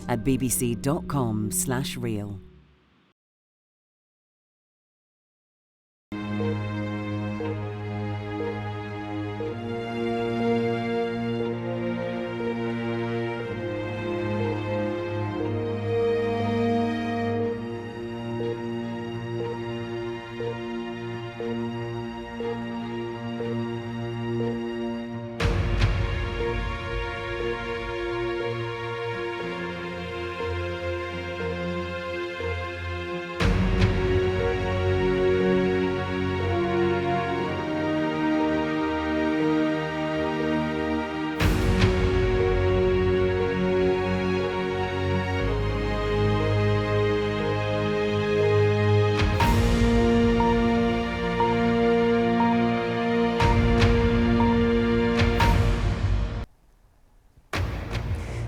at bbc.com/real.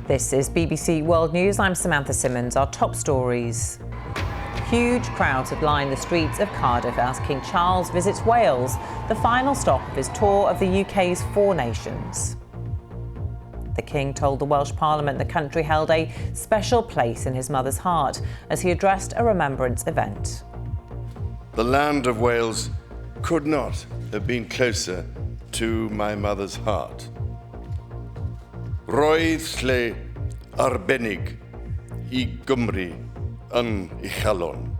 This is BBC World News. I'm Samantha Simmonds. Our top stories. Huge crowds have lined the streets of Cardiff as King Charles visits Wales, the final stop of his tour of the UK's 4 nations. The King told the Welsh Parliament the country held a special place in his mother's heart as he addressed a remembrance event. The land of Wales could not have been closer to my mother's heart. Roedd lle arbennig I Gymru yn uchelon.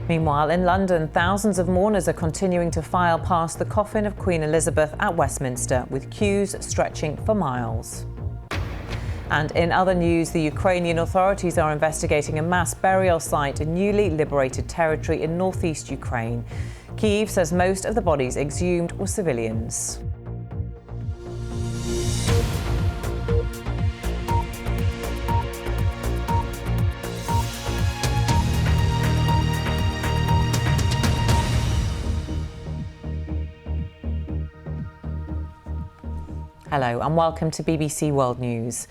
Meanwhile, in London, thousands of mourners are continuing to file past the coffin of Queen Elizabeth at Westminster, with queues stretching for miles. And in other news, the Ukrainian authorities are investigating a mass burial site in newly liberated territory in northeast Ukraine. Kyiv says most of the bodies exhumed were civilians. Hello and welcome to BBC World News.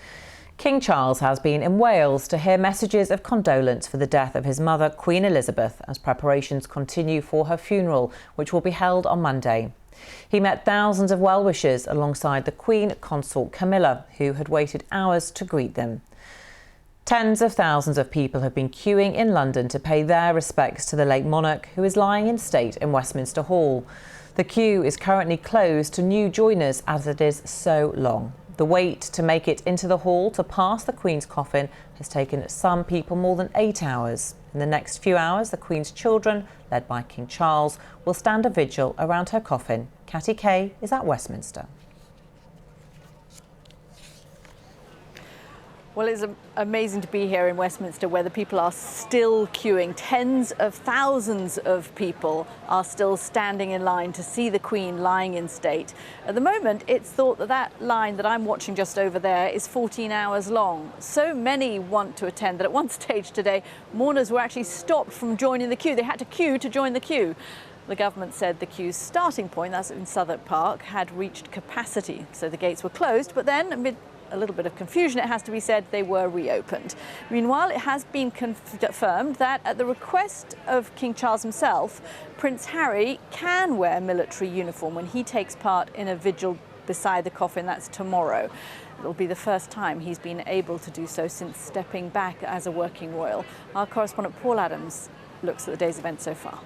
King Charles has been in Wales to hear messages of condolence for the death of his mother, Queen Elizabeth, as preparations continue for her funeral, which will be held on Monday. He met thousands of well-wishers alongside the Queen Consort Camilla, who had waited hours to greet them. Tens of thousands of people have been queuing in London to pay their respects to the late monarch, who is lying in state in Westminster Hall. The queue is currently closed to new joiners as it is so long. The wait to make it into the hall to pass the Queen's coffin has taken some people more than 8 hours. In the next few hours, the Queen's children, led by King Charles, will stand a vigil around her coffin. Catty Kay is at Westminster. Well, it's amazing to be here in Westminster where the people are still queuing. Tens of thousands of people are still standing in line to see the Queen lying in state. At the moment, it's thought that that line that I'm watching just over there is 14 hours long. So many want to attend that at one stage today, mourners were actually stopped from joining the queue. They had to queue to join the queue. The government said the queue's starting point, that's in Southwark Park, had reached capacity. So the gates were closed, but then amid a little bit of confusion, it has to be said, they were reopened. Meanwhile, it has been confirmed that at the request of King Charles himself, Prince Harry can wear military uniform when he takes part in a vigil beside the coffin. That's tomorrow. It'll be the first time he's been able to do so since stepping back as a working royal. Our correspondent Paul Adams looks at the day's events so far.